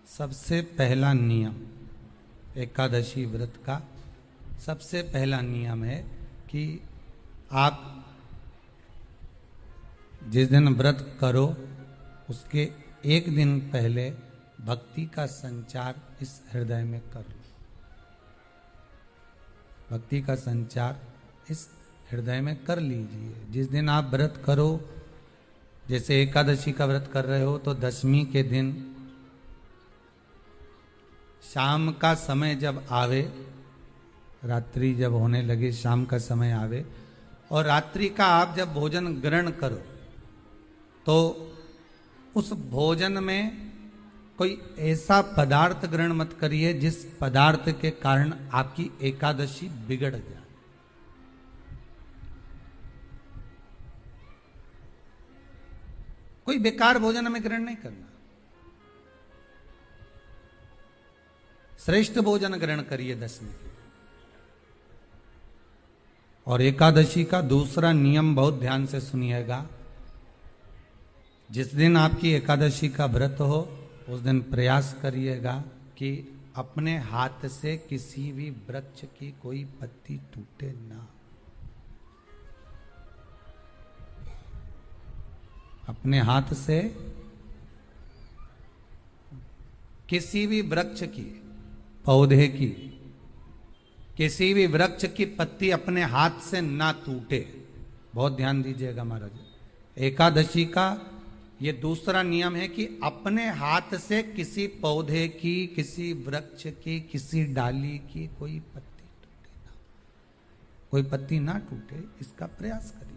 सबसे पहला नियम एकादशी व्रत का सबसे पहला नियम है कि आप जिस दिन व्रत करो उसके एक दिन पहले भक्ति का संचार इस हृदय में कर लो। भक्ति का संचार इस हृदय में कर लीजिए। जिस दिन आप व्रत करो, जैसे एकादशी का व्रत कर रहे हो तो दशमी के दिन शाम का समय जब आवे, रात्रि जब होने लगे, शाम का समय आवे और रात्रि का आप जब भोजन ग्रहण करो तो उस भोजन में कोई ऐसा पदार्थ ग्रहण मत करिए जिस पदार्थ के कारण आपकी एकादशी बिगड़ जाए। कोई बेकार भोजन हमें ग्रहण नहीं करना, श्रेष्ठ भोजन ग्रहण करिए दशमी के। और एकादशी का दूसरा नियम बहुत ध्यान से सुनिएगा। जिस दिन आपकी एकादशी का व्रत हो उस दिन प्रयास करिएगा कि अपने हाथ से किसी भी वृक्ष की कोई पत्ती टूटे ना। अपने हाथ से किसी भी वृक्ष की, पौधे की, किसी भी वृक्ष की पत्ती अपने हाथ से ना टूटे। बहुत ध्यान दीजिएगा महाराज। एकादशी का ये दूसरा नियम है कि अपने हाथ से किसी पौधे की, किसी वृक्ष की, किसी डाली की कोई पत्ती टूटे ना, कोई पत्ती ना टूटे, इसका प्रयास करिए।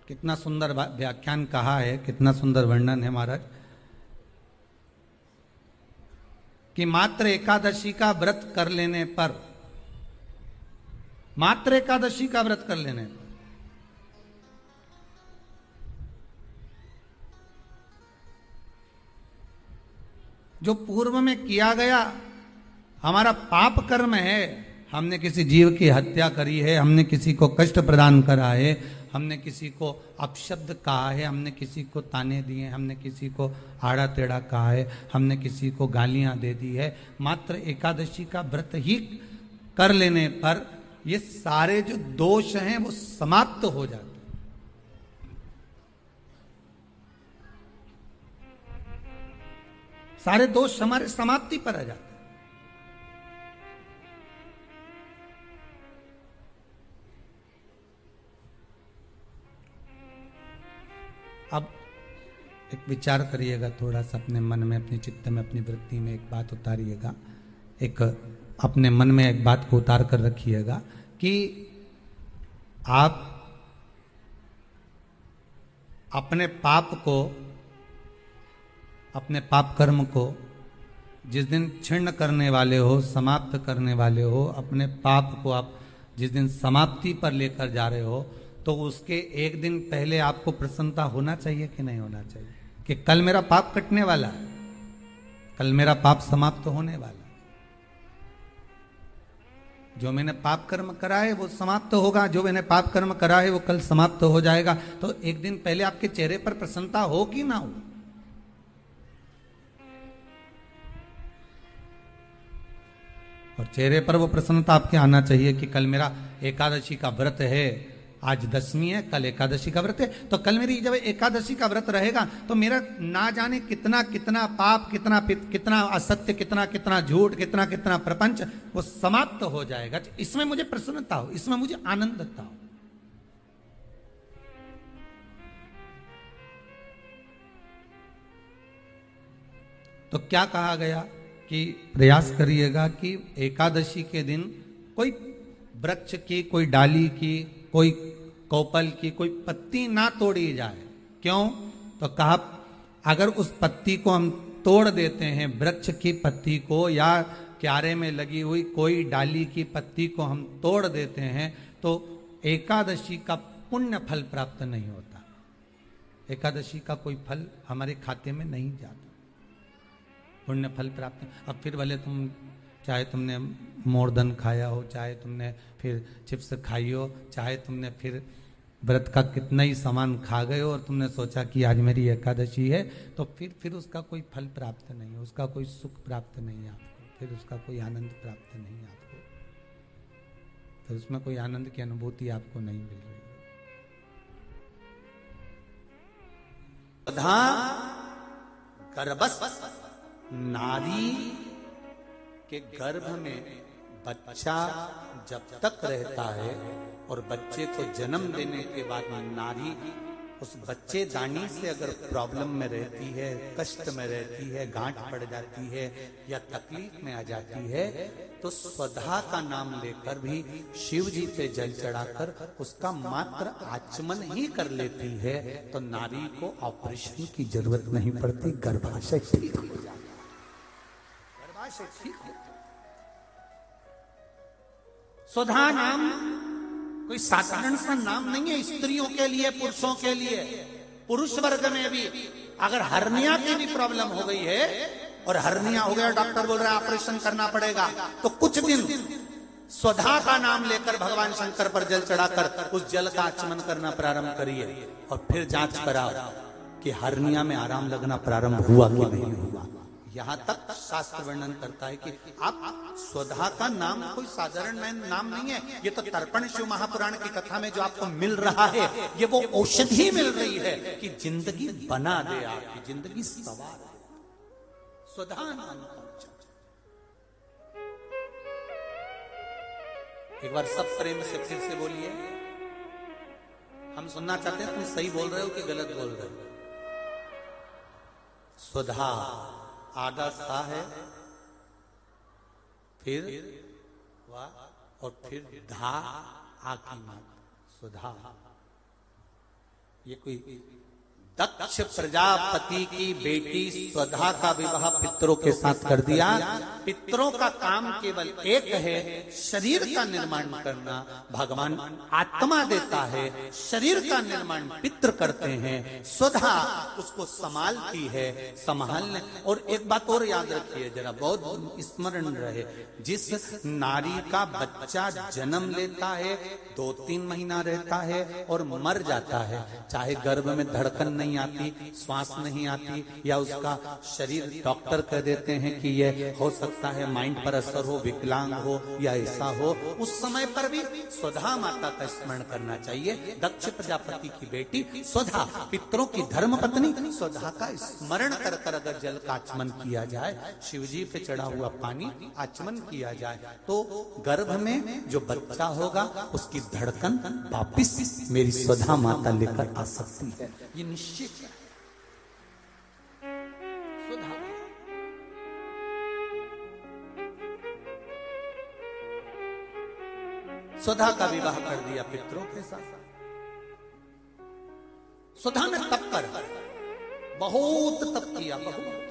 कितना सुंदर व्याख्यान कहा है, कितना सुंदर वर्णन है महाराज कि मात्र एकादशी का व्रत कर लेने पर, मात्र एकादशी का व्रत कर लेने पर जो पूर्व में किया गया हमारा पाप कर्म है, हमने किसी जीव की हत्या करी है, हमने किसी को कष्ट प्रदान करा है, हमने किसी को अपशब्द कहा है, हमने किसी को ताने दिए, हमने किसी को आड़ा टेढ़ा कहा है, हमने किसी को गालियां दे दी है, मात्र एकादशी का व्रत ही कर लेने पर ये सारे जो दोष हैं वो समाप्त हो जाते हैं। सारे दोष हमारे समाप्ति पर आ जाते हैं। अब एक विचार करिएगा थोड़ा सा अपने मन में, अपने चित्त में, अपनी वृत्ति में एक बात उतारिएगा। एक अपने मन में एक बात को उतार कर रखिएगा कि आप अपने पाप को, अपने पाप कर्म को जिस दिन छिन्न करने वाले हो, समाप्त करने वाले हो, अपने पाप को आप जिस दिन समाप्ति पर लेकर जा रहे हो तो उसके एक दिन पहले आपको प्रसन्नता होना चाहिए कि नहीं होना चाहिए कि कल मेरा पाप कटने वाला है, कल मेरा पाप समाप्त होने वाला है, जो मैंने पाप कर्म करा है वो समाप्त होगा, जो मैंने पाप कर्म करा है वो कल समाप्त हो जाएगा। तो एक दिन पहले आपके चेहरे पर प्रसन्नता हो कि ना हो? और चेहरे पर वो प्रसन्नता आपके आना चाहिए कि कल मेरा एकादशी का व्रत है, आज दशमी है, कल एकादशी का व्रत है, तो कल मेरी जब एकादशी का व्रत रहेगा तो मेरा ना जाने कितना कितना पाप, कितना असत्य, कितना झूठ, कितना प्रपंच वो समाप्त हो जाएगा। इसमें मुझे प्रसन्नता हो, इसमें मुझे आनंदता हो। तो क्या कहा गया कि प्रयास करिएगा कि एकादशी के दिन कोई वृक्ष की, कोई डाली की, कोई कोपल की कोई पत्ती ना तोड़ी जाए। क्यों? तो कहा अगर उस पत्ती को हम तोड़ देते हैं, वृक्ष की पत्ती को या क्यारे में लगी हुई कोई डाली की पत्ती को हम तोड़ देते हैं तो एकादशी का पुण्य फल प्राप्त नहीं होता, एकादशी का कोई फल हमारे खाते में नहीं जाता, पुण्य फल प्राप्त। अब फिर भले तुम चाहे तुमने मोरदन खाया हो, चाहे तुमने फिर चिप्स खाई हो, चाहे तुमने फिर व्रत का कितना ही सामान खा गए हो और तुमने सोचा कि आज मेरी एकादशी है, तो फिर उसका कोई फल प्राप्त नहीं है, उसका कोई सुख प्राप्त नहीं है आपको, फिर उसका कोई आनंद प्राप्त नहीं है आपको, फिर उसमें कोई आनंद की अनुभूति आपको नहीं मिल रही है। गर्भस्थ नारी के गर्भ में बच्चा जब तक रहता है और बच्चे को जन्म देने के बाद नारी उस बच्चेदानी से अगर प्रॉब्लम में रहती है, कष्ट में रहती है, गांठ पड़ जाती है या तकलीफ में आ जाती है, तो स्वधा का नाम लेकर भी शिव जी पे जल चढ़ाकर उसका मात्र आचमन ही कर लेती है, तो नारी को ऑपरेशन की जरूरत नहीं पड़ती, गर्भाशय ठीक हो जाता है, गर्भाशय ठीक हो। स्वधा नाम कोई साधारण सा नाम नहीं है, स्त्रियों के लिए, पुरुषों के लिए। पुरुष वर्ग में भी अगर हर्निया की भी प्रॉब्लम हो गई है और हर्निया हो गया, डॉक्टर बोल रहा है ऑपरेशन करना पड़ेगा, तो कुछ दिन स्वधा का नाम लेकर भगवान शंकर पर जल चढ़ाकर उस जल का आचमन करना प्रारंभ करिए और फिर जांच कराओ कि हर्निया में आराम लगना प्रारंभ हुआ कि नहीं हुआ। यहां तक शास्त्र वर्णन करता है कि आप स्वधा का नाम कोई साधारण नाम नहीं है, ये तो तर्पण शिव महापुराण की कथा में जो आपको मिल रहा है, ये वो औषधि मिल रही है कि जिंदगी बना दे, आपकी जिंदगी सवार है। स्वधा नाम एक बार सब प्रेम से फिर से बोलिए, हम सुनना चाहते हैं तुम सही बोल रहे हो कि गलत बोल रहे हो। स्वधा आगा सा है, फिर वाह और फिर धा आकी मात सुधा। ये कोई दक्ष प्रजापति की बेटी स्वधा का विवाह पितरों के साथ कर दिया। पितरों का काम केवल एक है, शरीर का निर्माण करना। भगवान आत्मा देता है, शरीर का निर्माण पितृ करते हैं, स्वधा उसको संभालती है, संभालने। और एक बात और याद रखिए जरा, बहुत स्मरण रहे, जिस नारी का बच्चा जन्म लेता है, 2-3 महीना रहता है और मर जाता है, चाहे गर्भ में धड़कन नहीं आती, श्वास नहीं आती, या उसका शरीर डॉक्टर कह देते हैं कि ये हो सकता है माइंड पर असर हो, विकलांग हो या ऐसा हो, उस समय पर भी स्वधा माता का स्मरण करना चाहिए। दक्ष प्रजापति की बेटी स्वधा, पितरों की धर्म पत्नी स्वधा का स्मरण कर कर अगर जल का आचमन किया जाए, शिवजी पे चढ़ा हुआ पानी आचमन किया जाए, तो गर्भ में जो बच्चा होगा उसकी धड़कन वापिस मेरी स्वधा माता लेकर आ सकती है, ये निश्चित है। स्वधा स्वधा का विवाह कर दिया पितरों के साथ। स्वधा ने तप कर बहुत तप किया, बहुत।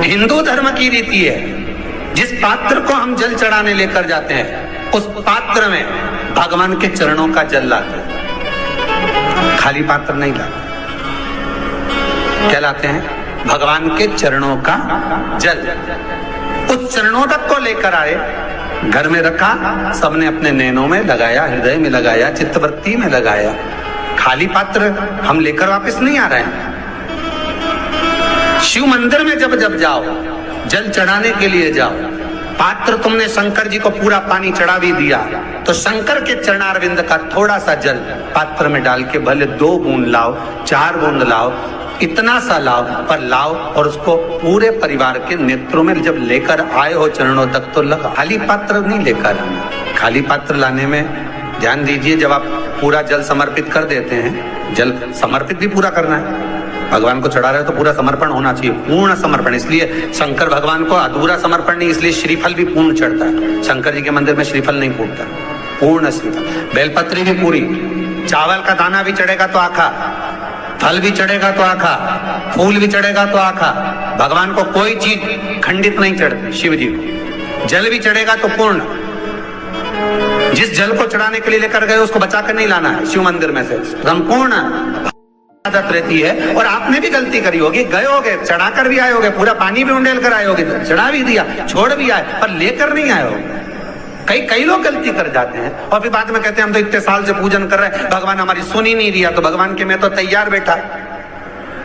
हिंदू धर्म की रीति है, जिस पात्र को हम जल चढ़ाने लेकर जाते हैं उस पात्र में भगवान के चरणों का जल लाते हैं, खाली पात्र नहीं लाते। क्या लाते हैं? भगवान के चरणों का जल। उस चरणोदक को लेकर आए, घर में रखा, सबने अपने नैनों में लगाया, हृदय में लगाया, चित्तवृत्ति में लगाया। खाली पात्र हम लेकर वापस नहीं आ रहे हैं। शिव मंदिर में जब जब जाओ, जल चढ़ाने के लिए जाओ, पात्र तुमने शंकर जी को पूरा पानी चढ़ा भी दिया, तो शंकर के चरणारविंद का थोड़ा सा जल पात्र में डाल के भले 2 बूंद लाओ, 4 बूंद लाओ, इतना सा लाओ, पर लाओ और उसको पूरे परिवार के नेत्रों में जब लेकर आए हो चरणों तक तो लगा। खाली पात्र नहीं लेकर आना। खाली पात्र लाने में ध्यान दीजिए, जब आप पूरा जल समर्पित कर देते हैं, जल समर्पित भी पूरा करना है, भगवान को चढ़ा रहे हो तो पूरा समर्पण होना चाहिए, पूर्ण समर्पण। इसलिए शंकर भगवान को अधूरा समर्पण नहीं, इसलिए श्रीफल भी पूर्ण चढ़ता है। शंकर जी के मंदिर में श्रीफल नहीं फूटता, पूर्ण श्रीफल। बेलपत्री भी पूरी, चावल का दाना भी चढ़ेगा तो आखा, फल भी चढ़ेगा तो आखा, फूल भी चढ़ेगा तो आखा। भगवान को कोई चीज खंडित नहीं चढ़ती, शिव जी को। जल भी चढ़ेगा तो पूर्ण। जिस जल को चढ़ाने के लिए लेकर गए उसको बचा कर नहीं लाना है शिव मंदिर में से, संपूर्ण। आदत रहती है। और आपने भी गलती करी होगी, गए होगे, चढ़ाकर भी आए होगे, पूरा पानी भी उंडेल कर आए होगे, चढ़ा भी दिया, छोड़ भी आए, पर लेकर नहीं आए हो। कई लोग गलती कर जाते हैं और फिर बाद में कहते हैं हम तो इतने साल से पूजन कर रहे हैं, भगवान हमारी सुन ही नहीं दिया। तो भगवान के मैं तो तैयार बैठा,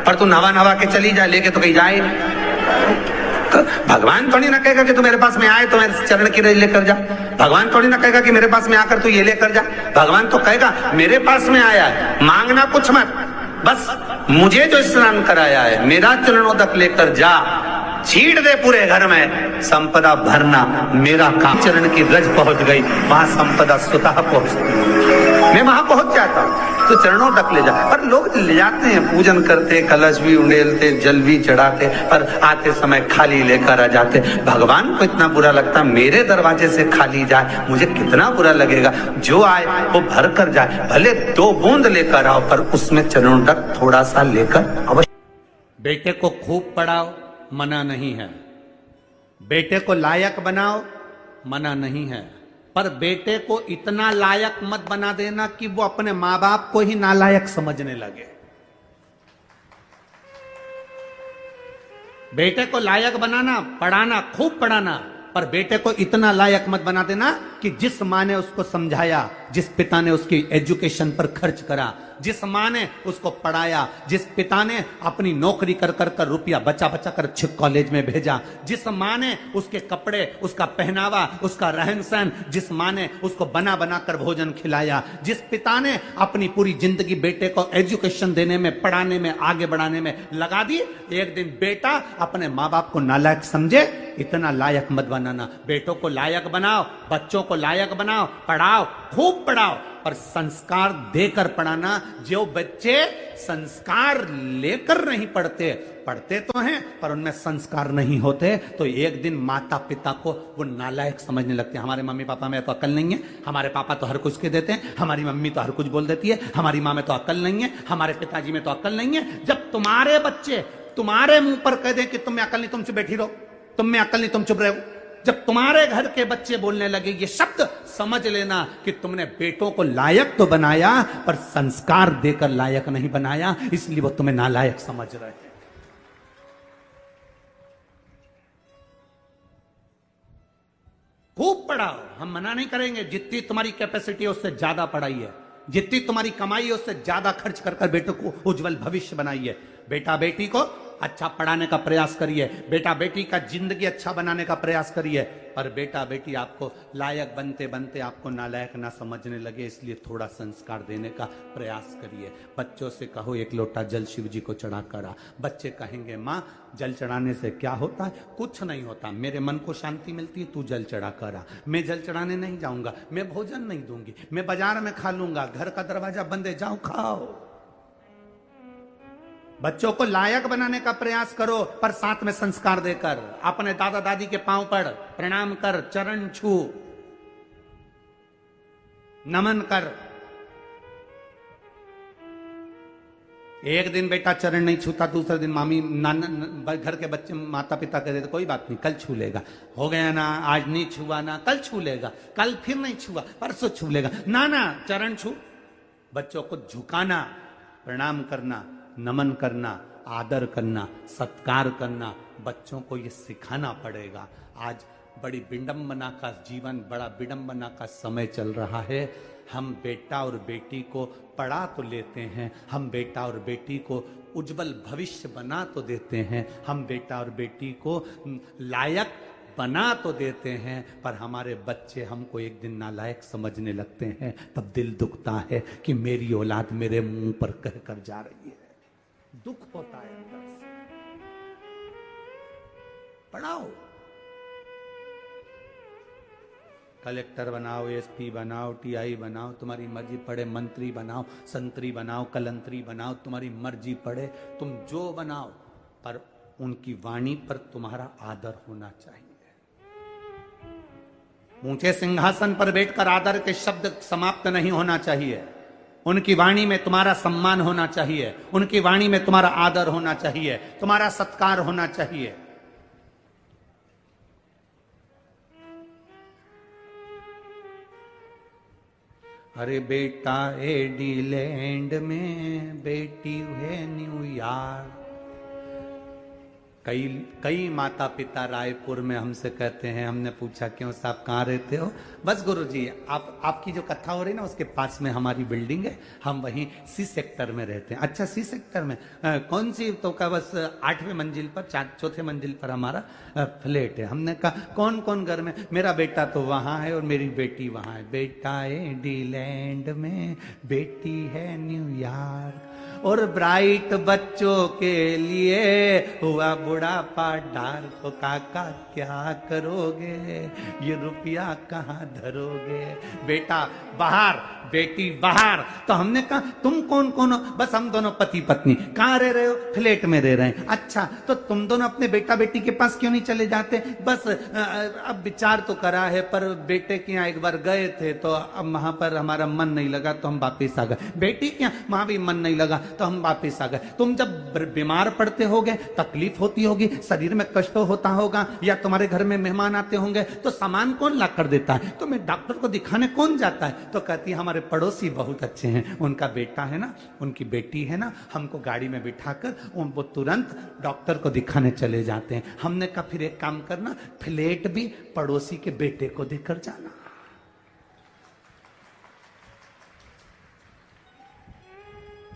पर तू नवा के चली जाए, लेके तो कहीं जाए। तो भगवान थोड़ी ना कहेगा कि तू मेरे पास में आए तो मेरे चरण की रज लेकर जा। भगवान थोड़ी ना कहेगा कि मेरे पास में आकर तू ये लेकर जा। भगवान तो कहेगा मेरे पास में आया है, मांगना कुछ मत, बस मुझे जो स्नान कराया है मेरा चरणोदक लेकर जा, छीट दे पूरे घर में, संपदा भरना मेरा काम। चरण की रज पहुंच गई, वहां संपदा स्वतः पहुंचती, मैं वहां पहुंच जाता हूं। तो चरणों तक ले जा। पर लोग ले जाते हैं, पूजन करते, कलश भी उंडेलते, जल भी चढ़ाते, पर आते समय खाली लेकर आ जाते। भगवान को इतना बुरा लगता, मेरे दरवाजे से खाली जाए, मुझे कितना बुरा लगेगा। जो आए वो भर कर जाए, भले 2 बूंद लेकर आओ, पर उसमें चरणों तक थोड़ा सा लेकर अवश्य। बेटे को खूब पढ़ाओ, मना नहीं है। बेटे को लायक बनाओ, मना नहीं है। पर बेटे को इतना लायक मत बना देना कि वो अपने मां बाप को ही नालायक समझने लगे। बेटे को लायक बनाना, पढ़ाना, खूब पढ़ाना, पर बेटे को इतना लायक मत बना देना कि जिस मां ने उसको समझाया, जिस पिता ने उसकी एजुकेशन पर खर्च करा, जिस मां ने उसको पढ़ाया, जिस पिता ने अपनी नौकरी कर कर कर रुपया बचा बचा कर अच्छे कॉलेज में भेजा, जिस मां ने उसके कपड़े, उसका पहनावा, उसका रहन सहन, जिस मां ने उसको बना बना कर भोजन खिलाया, जिस पिता ने अपनी पूरी जिंदगी बेटे को एजुकेशन देने में, पढ़ाने में, आगे बढ़ाने में लगा दी, एक दिन बेटा अपने मां बाप को नालायक समझे, इतना लायक मत बनाना। बेटों को लायक बनाओ, बच्चों को लायक बनाओ, पढ़ाओ, खूब पढ़ाओ, पर संस्कार देकर पढ़ाना। जो बच्चे संस्कार लेकर नहीं पढ़ते, पढ़ते तो हैं पर उनमें संस्कार नहीं होते, तो एक दिन माता पिता को वो नालायक समझने लगते हैं। हमारे मम्मी पापा में तो अकल नहीं है, हमारे पापा तो हर कुछ के देते हैं, हमारी मम्मी तो हर कुछ बोल देती है, हमारी माँ में तो अकल नहीं है, हमारे पिताजी में तो अकल नहीं है। जब तुम्हारे बच्चे तुम्हारे मुंह पर कह दे कि तुम में अकल नहीं, तुम चुप बैठी रहो, तुम में अकल नहीं, तुम चुप रहो, जब तुम्हारे घर के बच्चे बोलने लगे ये शब्द, समझ लेना कि तुमने बेटों को लायक तो बनाया पर संस्कार देकर लायक नहीं बनाया, इसलिए वो तुम्हें नालायक समझ रहे हैं। खूब पढ़ाओ, हम मना नहीं करेंगे, जितनी तुम्हारी कैपेसिटी है उससे ज्यादा पढ़ाइए, जितनी तुम्हारी कमाई है उससे ज्यादा खर्च कर कर बेटों को उज्जवल भविष्य बनाइए। बेटा बेटी को अच्छा पढ़ाने का प्रयास करिए, बेटा बेटी का जिंदगी अच्छा बनाने का प्रयास करिए, पर बेटा बेटी आपको लायक बनते बनते आपको नालायक ना समझने लगे, इसलिए थोड़ा संस्कार देने का प्रयास करिए। बच्चों से कहो 1 लोटा जल शिव जी को चढ़ा करा। बच्चे कहेंगे माँ जल चढ़ाने से क्या होता है? कुछ नहीं होता, मेरे मन को शांति मिलती है, तू जल चढ़ा करा। मैं जल चढ़ाने नहीं जाऊंगा, मैं भोजन नहीं दूंगी, मैं बाजार में खा लूंगा, घर का दरवाजा बंद है, जाओ खाओ। बच्चों को लायक बनाने का प्रयास करो, पर साथ में संस्कार देकर। अपने दादा दादी के पांव पड़, प्रणाम कर, चरण छू, नमन कर। एक दिन बेटा चरण नहीं छूता, दूसरे दिन मामी नाना घर के बच्चे माता पिता कहते कोई बात नहीं कल छू लेगा, हो गया ना, आज नहीं छुआ ना, कल छू लेगा, कल फिर नहीं छुआ, परसों छू लेगा, ना ना चरण छू। बच्चों को झुकाना, प्रणाम करना, नमन करना, आदर करना, सत्कार करना, बच्चों को ये सिखाना पड़ेगा। आज बड़ी विडंबना का जीवन, बड़ा विडंबना का समय चल रहा है। हम बेटा और बेटी को पढ़ा तो लेते हैं, हम बेटा और बेटी को उज्जवल भविष्य बना तो देते हैं, हम बेटा और बेटी को लायक बना तो देते हैं, पर हमारे बच्चे हमको एक दिन नालायक समझने लगते हैं। तब दिल दुखता है कि मेरी औलाद मेरे मुंह पर कह कर जा रही है, दुख होता है अंदर से। पढ़ाओ, कलेक्टर बनाओ, एसपी बनाओ, टीआई बनाओ, तुम्हारी मर्जी, पढ़े मंत्री बनाओ, संतरी बनाओ, कलंतरी बनाओ, तुम्हारी मर्जी, पढ़े तुम जो बनाओ, पर उनकी वाणी पर तुम्हारा आदर होना चाहिए। ऊंचे सिंहासन पर बैठकर आदर के शब्द समाप्त नहीं होना चाहिए। उनकी वाणी में तुम्हारा सम्मान होना चाहिए, उनकी वाणी में तुम्हारा आदर होना चाहिए, तुम्हारा सत्कार होना चाहिए। अरे बेटा एडीलैंड में, बेटी है न्यूयॉर्क। कई माता पिता रायपुर में हमसे कहते हैं, हमने पूछा क्यों साहब कहाँ रहते हो? बस गुरुजी आपकी जो कथा हो रही ना उसके पास में हमारी बिल्डिंग है, हम वहीं सी सेक्टर में रहते हैं। अच्छा सी सेक्टर में कौन सी? तो का बस 8वें मंजिल पर, चौथे मंजिल पर हमारा फ्लैट है। हमने कहा कौन कौन घर में? मेरा बेटा तो वहाँ है और मेरी बेटी वहाँ है। बेटा एडीलैंड में, बेटी है न्यूयॉर्क। और ब्राइट बच्चों के लिए हुआ बुढ़ापा डार, तो काका क्या करोगे? ये रुपया कहाँ धरोगे? बेटा बाहर, बेटी बाहर। तो हमने कहा तुम कौन कौन हो? बस हम दोनों पति पत्नी। कहाँ रह रहे हो? फ्लैट में रह रहे हैं। अच्छा तो तुम दोनों अपने बेटा बेटी के पास क्यों नहीं चले जाते? बस अब विचार तो करा है, पर बेटे के यहाँ एक बार गए थे तो अब वहां पर हमारा मन नहीं लगा तो हम वापिस आ गए। बेटी के यहाँ वहां भी मन नहीं लगा तो हम वापिस आ गए। तुम जब बीमार पड़ते होगे, तकलीफ होती होगी, शरीर में कष्ट होता होगा, या तुम्हारे घर में मेहमान आते होंगे, तो सामान कौन ला कर देता है? तो मैं डॉक्टर को दिखाने कौन जाता है? तो कहती है हमारे पड़ोसी बहुत अच्छे हैं, उनका बेटा है ना, उनकी बेटी है ना, हमको गाड़ी में बिठाकर वो तुरंत डॉक्टर को दिखाने चले जाते हैं। हमने कहा फिर एक काम करना, फ्लैट भी पड़ोसी के बेटे को देकर जाना।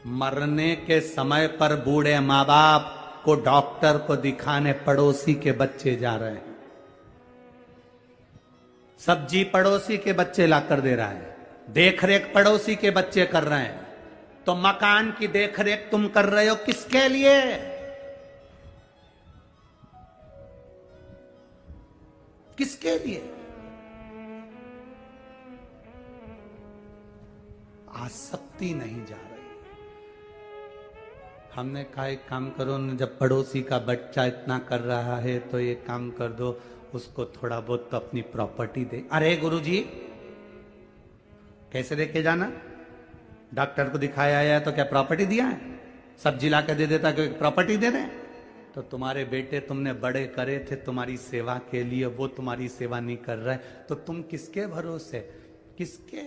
मरने के समय पर बूढ़े माँ बाप को डॉक्टर को दिखाने पड़ोसी के बच्चे जा रहे हैं। सब्जी पड़ोसी के बच्चे लाकर दे रहा है, देखरेख पड़ोसी के बच्चे कर रहे हैं। तो मकान की देखरेख तुम कर रहे हो किसके लिए? किसके लिए? आसक्ति नहीं जा रही। हमने कहा एक काम करो न, जब पड़ोसी का बच्चा इतना कर रहा है तो एक काम कर दो, उसको थोड़ा बहुत तो अपनी प्रॉपर्टी दे। अरे गुरुजी कैसे देके जाना? डॉक्टर को दिखाया है तो क्या प्रॉपर्टी दिया है? सब्जी ला के दे देता कि प्रॉपर्टी दे रहे? तो तुम्हारे बेटे तुमने बड़े करे थे तुम्हारी सेवा के लिए, वो तुम्हारी सेवा नहीं कर रहे, तो तुम किसके भरोसे? किसके?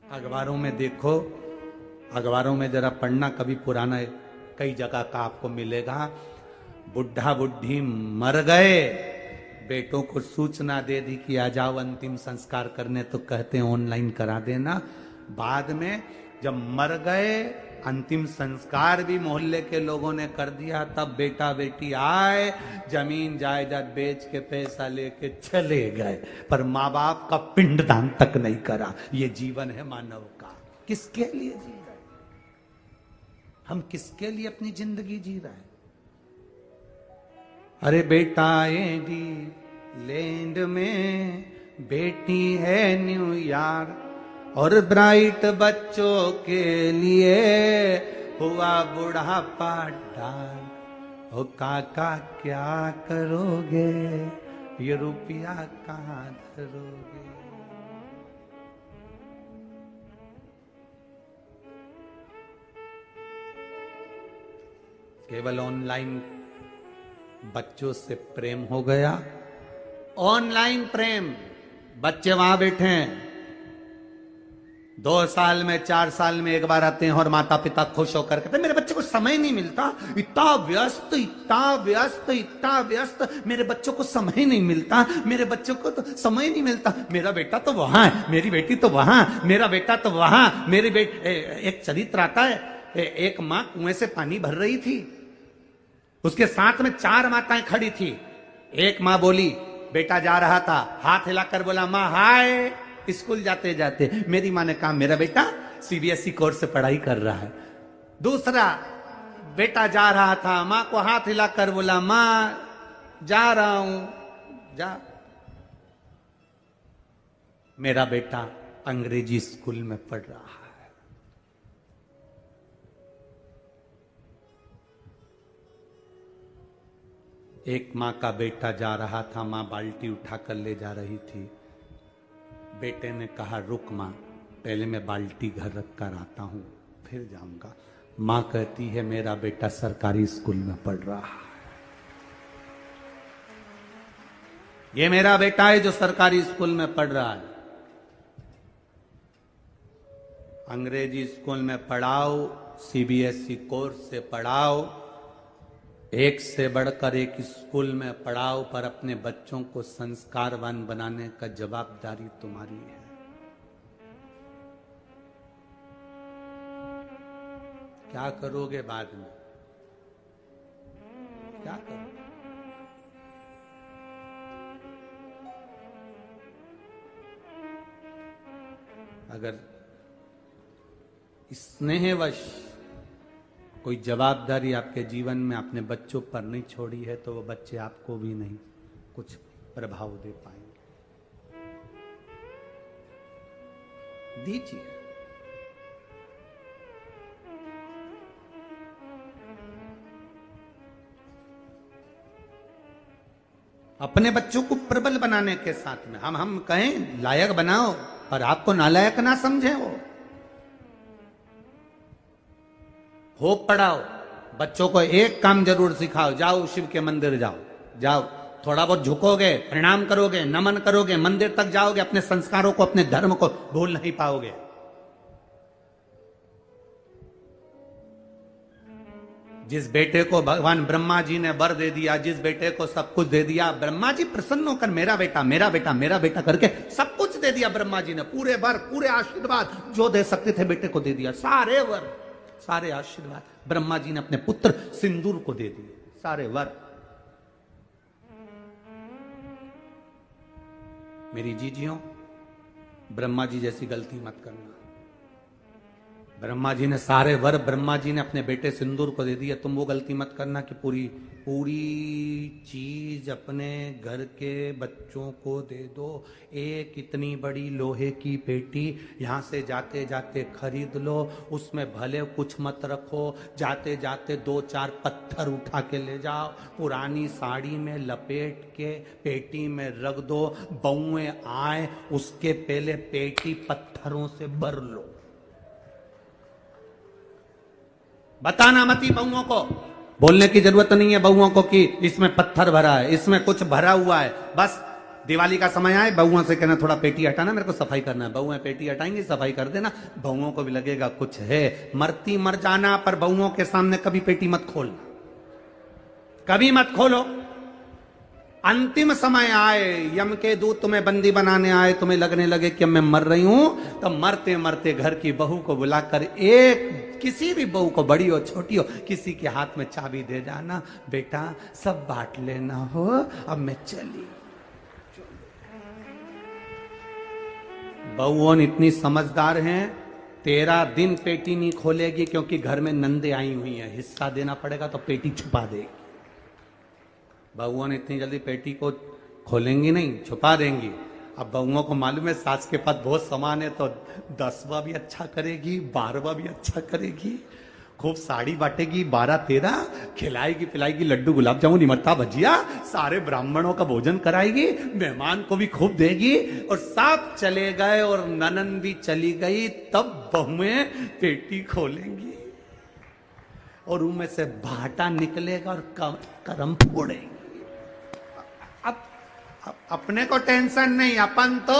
अखबारों में देखो, अखबारों में जरा पढ़ना, कभी पुराना कई जगह का आपको मिलेगा। बुढ़ा बुढ़ी मर गए, बेटों को सूचना दे दी कि आ जाओ अंतिम संस्कार करने, तो कहते हैं ऑनलाइन करा देना। बाद में जब मर गए, अंतिम संस्कार भी मोहल्ले के लोगों ने कर दिया, तब बेटा बेटी आए, जमीन जायदाद बेच के पैसा लेके चले गए, पर माँ बाप का पिंडदान तक नहीं करा। ये जीवन है मानव का। किसके लिए जी रहे? हम किसके लिए अपनी जिंदगी जी रहे हैं? अरे बेटा एडीलैंड में, बेटी है न्यूयॉर्क। और ब्राइट बच्चों के लिए हुआ बुढ़ापा डाल। ओ काका क्या करोगे? ये रुपया कहाँ धरोगे? केवल ऑनलाइन बच्चों से प्रेम हो गया। ऑनलाइन प्रेम, बच्चे वहां बैठे हैं, 2 साल में 4 साल में एक बार आते हैं और माता पिता खुश होकर कहते मेरे बच्चे को समय नहीं मिलता, इतना व्यस्त इतना व्यस्त इतना व्यस्त, मेरे बच्चों को समय नहीं मिलता, मेरे बच्चों को तो समय नहीं मिलता। मेरा बेटा तो वहां है, मेरी बेटी तो वहां, मेरा बेटा तो वहां, मेरी बेटी। एक चरित्र आता है, एक माँ कुएं से पानी भर रही थी, उसके साथ में 4 माताएं खड़ी थी। एक माँ बोली, बेटा जा रहा था, हाथ हिलाकर बोला माँ हाय। स्कूल जाते जाते मेरी माँ ने कहा मेरा बेटा सीबीएसई कोर्स से पढ़ाई कर रहा है। दूसरा बेटा जा रहा था, माँ को हाथ हिलाकर बोला माँ जा रहा हूं, जा। मेरा बेटा अंग्रेजी स्कूल में पढ़ रहा है। एक माँ का बेटा जा रहा था, माँ बाल्टी उठाकर ले जा रही थी। बेटे ने कहा रुक माँ, पहले मैं बाल्टी घर रख कर आता हूं, फिर जाऊंगा। माँ कहती है मेरा बेटा सरकारी स्कूल में पढ़ रहा है। ये मेरा बेटा है जो सरकारी स्कूल में पढ़ रहा है। अंग्रेजी स्कूल में पढ़ाओ, सीबीएसई कोर्स से पढ़ाओ, एक से बढ़कर एक स्कूल में पढ़ाओ, पर अपने बच्चों को संस्कारवान बनाने का जवाबदारी तुम्हारी है। क्या करोगे बाद में? क्या करोगे? अगर स्नेहवश कोई जवाबदारी आपके जीवन में अपने बच्चों पर नहीं छोड़ी है, तो वो बच्चे आपको भी नहीं कुछ प्रभाव दे पाएंगे। दीजिए। अपने बच्चों को प्रबल बनाने के साथ में हम कहें लायक बनाओ, पर आपको नालायक ना समझे। वो होप पढ़ाओ, बच्चों को एक काम जरूर सिखाओ, जाओ शिव के मंदिर जाओ, थोड़ा बहुत झुकोगे, प्रणाम करोगे, नमन करोगे, मंदिर तक जाओगे, अपने संस्कारों को, अपने धर्म को भूल नहीं पाओगे। जिस बेटे को भगवान ब्रह्मा जी ने वर दे दिया, जिस बेटे को सब कुछ दे दिया, ब्रह्मा जी प्रसन्न होकर मेरा बेटा मेरा बेटा मेरा बेटा करके सब कुछ दे दिया। ब्रह्मा जी ने पूरे वर, पूरे आशीर्वाद जो दे सकते थे बेटे को दे दिया। सारे वर, सारे आशीर्वाद ब्रह्मा जी ने अपने पुत्र सिंदूर को दे दिए, सारे वर। मेरी जीजियों, ब्रह्मा जी जैसी गलती मत करना। ब्रह्मा जी ने सारे वर, ब्रह्मा जी ने अपने बेटे सिंदूर को दे दिया। तुम वो गलती मत करना कि पूरी चीज अपने घर के बच्चों को दे दो। एक इतनी बड़ी लोहे की पेटी यहां से जाते जाते खरीद लो, उसमें भले कुछ मत रखो, जाते जाते 2-4 पत्थर उठा के ले जाओ, पुरानी साड़ी में लपेट के पेटी में रख दो, बउए आए उसके पहले पेटी पत्थरों से भर लो। बताना मती बहुओं को, बोलने की जरूरत नहीं है बहुओं को कि इसमें पत्थर भरा है, इसमें कुछ भरा हुआ है। बस दिवाली का समय आए, बहुओं से कहना थोड़ा पेटी हटाना, मेरे को सफाई करना है। बहुएं पेटी हटाएंगी, सफाई कर देना, बहुओं को भी लगेगा कुछ है। मरती मर जाना, पर बहुओं के सामने कभी पेटी मत खोलना, कभी मत खोलो। अंतिम समय आए, यम के दूत तुम्हें बंदी बनाने आए, तुम्हें लगने लगे कि मैं मर रही हूं, तो मरते मरते घर की बहू को बुलाकर, एक किसी भी बहू को, बड़ी हो छोटी हो, किसी के हाथ में चाबी दे जाना, बेटा सब बांट लेना हो, अब मैं चली। बहुओं इतनी समझदार हैं, 13 दिन पेटी नहीं खोलेगी, क्योंकि घर में नंदे आई हुई हैं, हिस्सा देना पड़ेगा तो पेटी छुपा देगी। बहुओं ने इतनी जल्दी पेटी को खोलेंगी नहीं, छुपा देंगी। अब बहुओं को मालूम है सास के पास बहुत सामान है, तो 10वां भी अच्छा करेगी, 12वां भी अच्छा करेगी, खूब साड़ी बांटेगी, 12-13 खिलाएगी पिलाएगी, लड्डू गुलाब जामुन इमरता भजिया, सारे ब्राह्मणों का भोजन कराएगी, मेहमान को भी खूब देगी। और सब चले गए और ननन भी चली गई, तब बहुएं पेटी खोलेंगी और उनमें से भाटा निकलेगा और करम फोड़ेंगे। अपने को टेंशन नहीं, अपन तो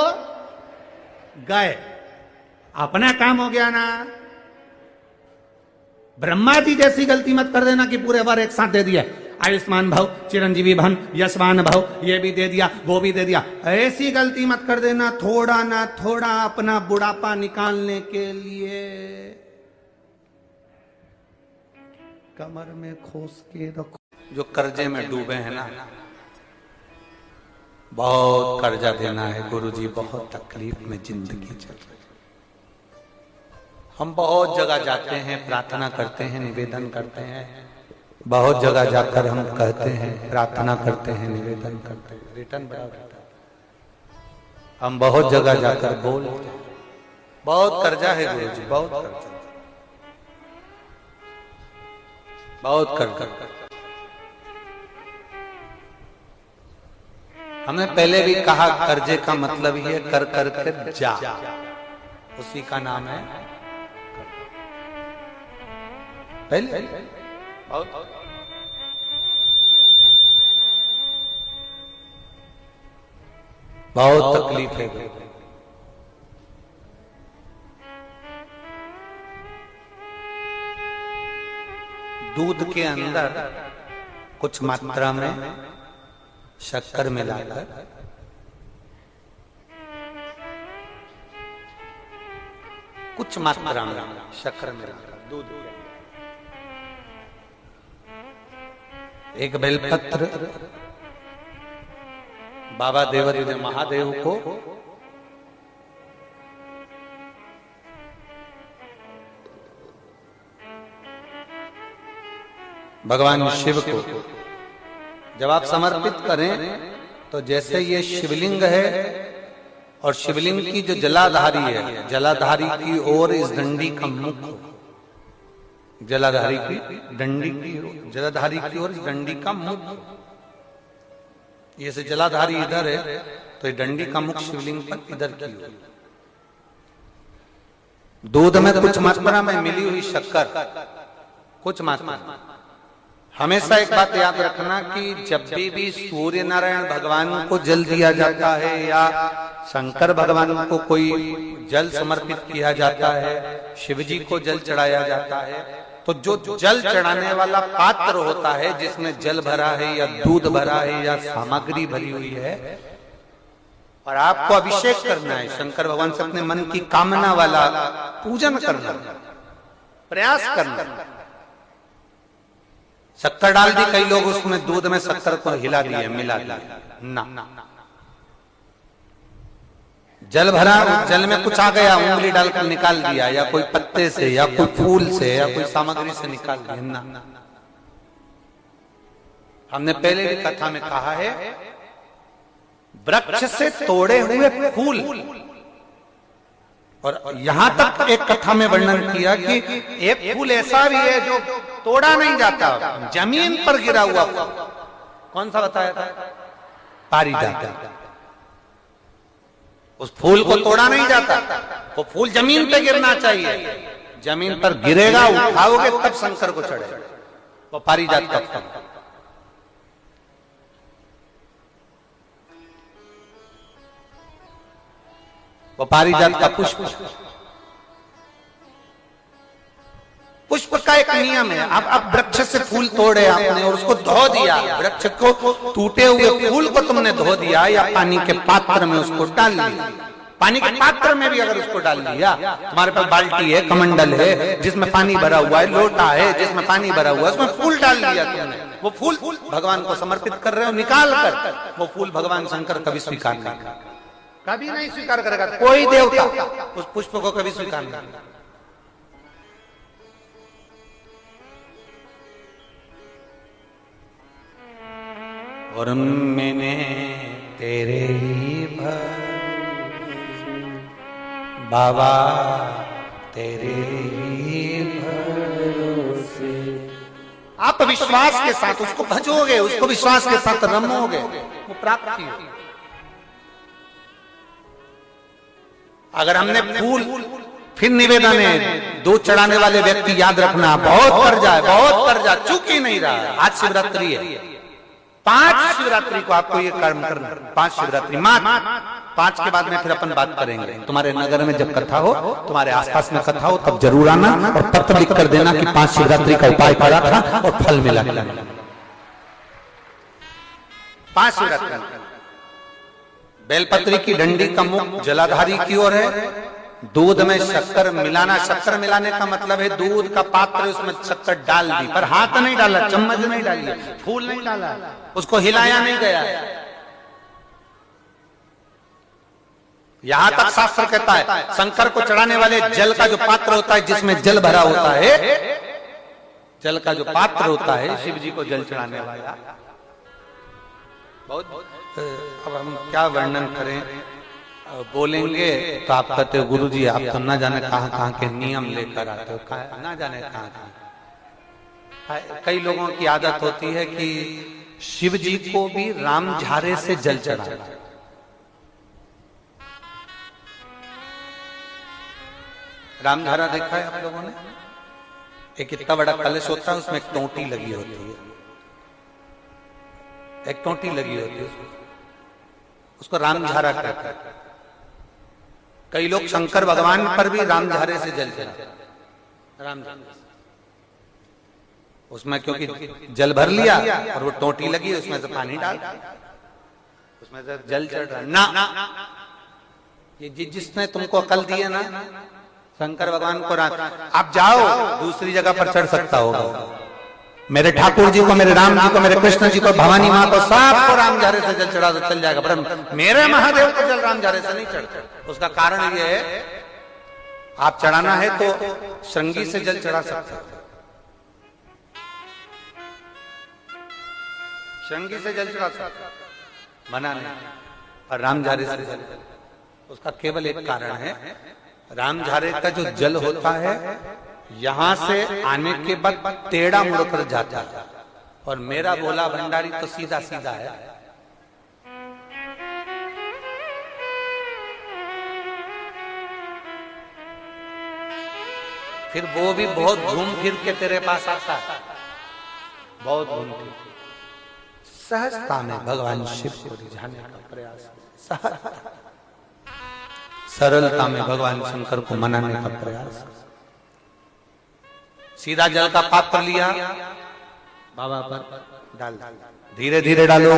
गए, अपना काम हो गया ना। ब्रह्मा जी जैसी गलती मत कर देना कि पूरे बार एक साथ दे दिया, आयुष्मान भव, चिरंजीवी भन, यशवान भव, ये भी दे दिया वो भी दे दिया। ऐसी गलती मत कर देना। थोड़ा ना थोड़ा अपना बुढ़ापा निकालने के लिए कमर में खोस के रखो। जो कर्जे में डूबे हैं ना, बहुत कर्जा देना है गुरुजी, बहुत तकलीफ में जिंदगी चल रही। हम बहुत जगह जाते हैं, प्रार्थना करते हैं, निवेदन करते हैं, बहुत जगह जाकर हम कहते हैं, प्रार्थना करते हैं, निवेदन करते हैं, रिटर्न बड़ा रहता है। हम बहुत जगह जाकर बोलते हैं, बहुत कर्जा है गुरुजी, बहुत कर्जा, बहुत कर्जा। हमने पहले भी कहा, कर्जे का मतलब ही है कर कर के जा, उसी का नाम है पहले। बहुत तकलीफ है। दूध के अंदर कुछ मात्रा में शक्कर मिलाकर कुछ मात्रा में शक्कर मिलाकर दूध के अंदर एक बेलपत्र बाबा देवादिदेव महादेव को भगवान शिव को जब आप समर्पित करें तो जैसे ये शिवलिंग है और शिवलिंग की जो जलाधारी है, जलाधारी की ओर इस डंडी का मुख, जलाधारी की डंडी की जलाधारी की ओर इस डंडी का मुख, ये से जलाधारी इधर है तो ये डंडी का मुख शिवलिंग पर इधर की ओर। दूध में कुछ मात्रा में मिली हुई शक्कर, कुछ मात्रा। हमेशा एक बात याद रखना कि जब भी सूर्य नारायण भगवान को जल दिया जाता है या शंकर भगवान को कोई जल समर्पित किया जाता है, शिव जी को जल चढ़ाया जाता है, तो जो जल चढ़ाने वाला पात्र होता है जिसमें जल भरा है या दूध भरा है या सामग्री भरी हुई है और आपको अभिषेक करना है, शंकर भगवान से अपने मन की कामना वाला पूजन करना, प्रयास करना। शक्कर डाल दी, कई लोग उसमें दूध में शक्कर को हिला दिए, मिला दिया ना, जल भरा, जल में कुछ आ गया, उंगली डालकर निकाल दिया या कोई पत्ते से या कोई फूल से या कोई सामग्री से निकाल दिया ना। हमने पहले भी कथा में कहा है, वृक्ष से तोड़े हुए फूल, और यहां तक एक कथा में वर्णन किया कि एक फूल ऐसा भी है जो तोड़ा नहीं जाता, जमीन पर गिरा हुआ फूल। कौन सा बताया था? पारिजात। उस फूल को तोड़ा नहीं जाता, वो फूल जमीन पे गिरना चाहिए, जमीन पर गिरेगा, उठाओगे तब शंकर को चढ़ेगा, वो पारिजात का फूल। वो पारिजात का पुष्प, पुष्प का एक नियम है। अब वृक्ष से फूल तोड़े आपने और उसको धो दिया, वृक्ष को टूटे हुए फूल को तुमने धो दिया या पानी के पात्र में उसको डाल दिया, पानी के पात्र में भी अगर उसको डाल दिया, तुम्हारे पास बाल्टी है, कमंडल है जिसमें पानी भरा हुआ है, लोटा है जिसमें पानी भरा हुआ है, उसमें फूल डाल दिया तुमने, वो फूल भगवान को समर्पित कर रहे हो, निकाल कर वो फूल भगवान शंकर कभी स्वीकार नहीं करेगा, कभी नहीं स्वीकार करेगा, कोई देवता उस पुष्प को कभी स्वीकार नहीं करेगा। और मैंने तेरे ही बाबा तेरे ही भरोसे, आप विश्वास के साथ उसको भजोगे, उसको विश्वास के साथ रमोगे, वो प्राप्ति होगी। अगर हमने फूल, फिर निवेदन है, दूध चढ़ाने वाले व्यक्ति याद रखना, बहुत कर जाए, चूक ही नहीं रहा। आज शिवरात्रि है, 5 शिवरात्रि को आपको ये कर्म करना, 5 शिवरात्रि, 5 के बाद में फिर अपन बात करेंगे। तुम्हारे नगर में जब कथा हो, तुम्हारे आसपास में कथा हो, तब जरूर आना और पत्र लिख कर देना कि 5 शिवरात्रि का उपाय करा था और फल मिला। 5 शिवरात्रि, बेलपत्री की डंडी का मुख जलाधारी की ओर है, दूध में शक्कर मिलाना, शक्कर मिलाने का मतलब है दूध का पात्र उसमें शक्कर डाल दी, पर हाथ नहीं डाला, चम्मच नहीं डाली, फूल नहीं डाला, उसको हिलाया नहीं गया। यहां तक शास्त्र कहता है शंकर को चढ़ाने वाले जल का जो पात्र होता है, जिसमें जल भरा होता है, जल का जो पात्र होता है, शिव जी को जल चढ़ाने वाला, बहुत अब हम क्या वर्णन करें, बोलेंगे तो आप कहते हो गुरुजी आप तो ना जाने कहां के नियम लेकर आते हो, ना जाने कहां। कई लोगों की आदत होती है कि शिव जी को भी राम झारे से जल चढ़ाना। राम झारा देखा है आप लोगों ने? एक इतना बड़ा कलश होता है, उसमें एक टोंटी लगी होती है, एक टोंटी लगी होती है, उसको रामझारा कहते हैं। कई लोग शंकर भगवान पर भी रामझारे से जल चढ़ाते हैं, रामझारे। उसमें क्योंकि जल भर लिया और वो टोटी लगी, उसमें से पानी डाल, उसमें से जल चढ़ रहा ना। ये जिसने तुमको अकल दी है ना, शंकर भगवान को आप जाओ दूसरी जगह पर चढ़ सकता होगा। मेरे ठाकुर जी को, मेरे राम जी को, मेरे कृष्ण जी को, भवानी माँ को, सबको रामझारे से जल चढ़ा तो चल जाएगा, पर मेरे महादेव को जल रामझारे से नहीं चढ़ता। उसका कारण ये है, आप चढ़ाना है तो श्रृंगी से जल चढ़ा सकते हो, श्रृंगी से जल चढ़ा सकते, मना नहीं, और रामझारे से जल, उसका केवल एक कारण है, रामझारे का जो जल होता है यहां से आने के बाद टेढ़ा मुड़कर जाता है, और मेरा भोला भंडारी तो सीधा सीधा है। फिर वो भी बहुत घूम फिर के तेरे पास आता है, बहुत घूम फिर, सहजता में भगवान शिव को रिझाने का प्रयास, सरलता में भगवान शंकर को मनाने का प्रयास। सीधा जल का पात्र लिया, बाबा पर डाल, धीरे धीरे डालो,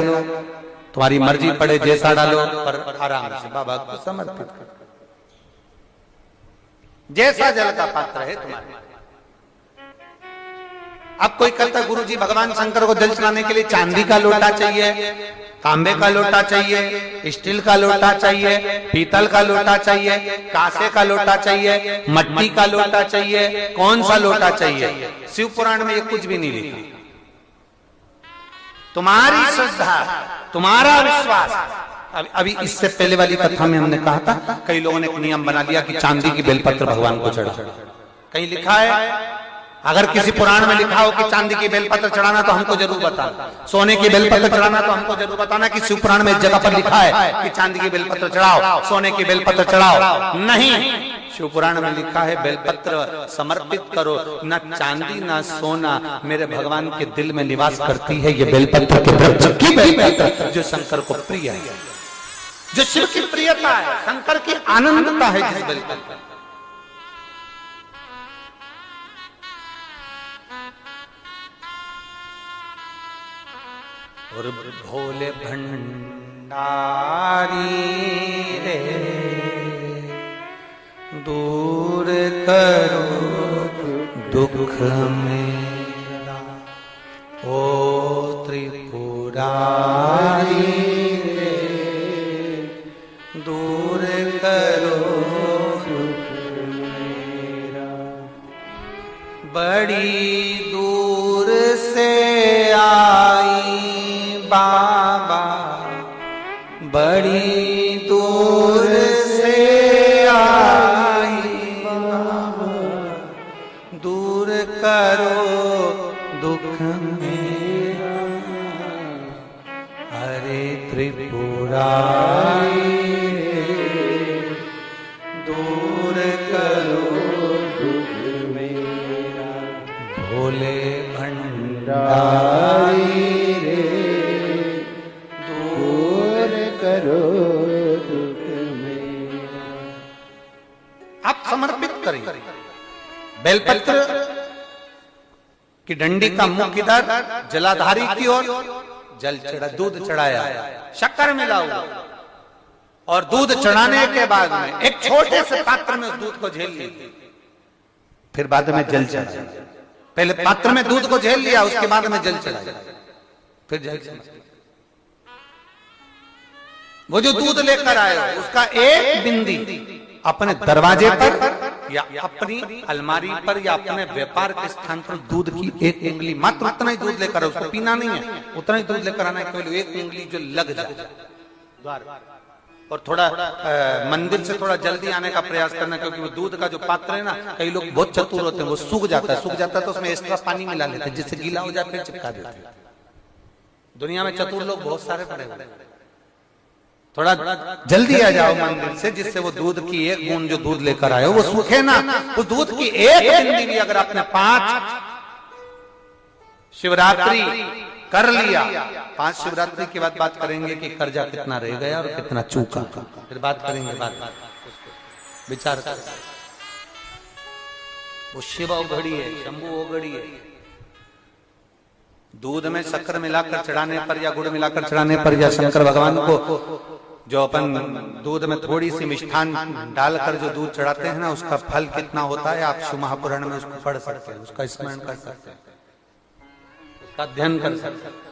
तुम्हारी मर्जी पड़े जैसा डालो, पर आराम से बाबा को समर्पित करो, जैसा जल का पात्र है तुम्हारे। अब कोई कहता गुरु जी भगवान शंकर को जल चढ़ाने के लिए चांदी का लोटा चाहिए, तांबे का लोटा चाहिए, स्टील का लोटा चाहिए, पीतल का लोटा चाहिए, कांसे का लोटा चाहिए, मट्टी का लोटा चाहिए, कौन सा लोटा चाहिए? शिव पुराण में ये कुछ भी नहीं लिखा। तुम्हारी श्रद्धा, तुम्हारा विश्वास। अभी इससे पहले वाली कथा में हमने कहा था, कई लोगों ने एक नियम बना लिया कि चांदी की बेलपत्र भगवान को चढ़ा। कहीं लिखा है? अगर किसी पुराण में लिखा हो कि चांदी की बेलपत्र चढ़ाना तो हमको जरूर बताना, सोने की बेलपत्र चढ़ाना तो हमको जरूर बताना कि शिव पुराण में एक जगह पर लिखा है कि चांदी की बेलपत्र चढ़ाओ, सोने की बेलपत्र चढ़ाओ। नहीं, शिव पुराण में लिखा है बेलपत्र समर्पित करो, न चांदी न सोना, मेरे भगवान के दिल में निवास करती है ये बेलपत्र के वृक्ष की बेलपत्र, जो शंकर को प्रिय है, जो शिव की प्रियता है, शंकर की आनंदता है जिस बेलपत्र। और भोले भंडारी रे दूर करो दुख मेरा, ओ त्रिपुरारी रे दूर करो दुख मेरा। बड़ी दूर से आई बाबा, बड़ी दूर से आई बाबा, दूर करो दुख मेरा, हरे त्रिपुरारी दूर करो दुख मेरा। भोले भंडारी आप समर्पित करिए। बेलपत्र की डंडी का मुख किधर? जलाधारी की ओर। जल चढ़ा, दूध चढ़ाया, शक्कर मिला हुआ, और दूध चढ़ाने के बाद में एक छोटे से पात्र में उस दूध को झेल लिया, फिर बाद में जल चढ़ाया। पहले पात्र में दूध को झेल लिया, उसके बाद में जल चढ़ाया, फिर जल चढ़ाया। वो जो दूध लेकर आए उसका एक बिंदी अपने दरवाजे पर या अपनी अलमारी पर या अपने व्यापार के स्थान पर दूध की एक उंगली, मात्र उतना ही दूध लेकर, उसको पीना नहीं है, उतना ही दूध लेकर आना है, केवल एक उंगली जो लग जाए द्वार, और थोड़ा मंदिर से थोड़ा जल्दी आने का प्रयास करना, क्योंकि वो दूध का जो पात्र है ना, कई लोग बहुत चतुर होते हैं, वो सूख जाता है तो उसमें एक्स्ट्रा पानी मिला लेते हैं, जिससे गीला हो जाता है, चिपका देते हैं। दुनिया में चतुर लोग बहुत सारे पड़े हुए हैं। थोड़ा जल्दी आ जाओ मंदिर से, जिससे वो दूध की एक बूंद जो दूध लेकर आए हो वो सूखे ना। उस दूध की एक बूंद भी अगर आपने 5 शिवरात्रि कर लिया, 5 शिवरात्रि के बाद बात करेंगे कि कर्जा कितना रह गया और कितना चूका, फिर बात करेंगे, बात विचार कर। वो शिव औघड़ी है, शंभु औघड़ी है, दूध में शक्कर मिलाकर चढ़ाने पर या गुड़ मिलाकर चढ़ाने पर या शंकर भगवान को जो अपन दूध में थोड़ी सी मिष्ठान डालकर जो दूध चढ़ाते हैं ना, उसका फल कितना होता है आप शिव महापुराण में उसको पढ़ सकते हैं, उसका स्मरण कर सकते हैं, उसका अध्ययन कर सकते हैं।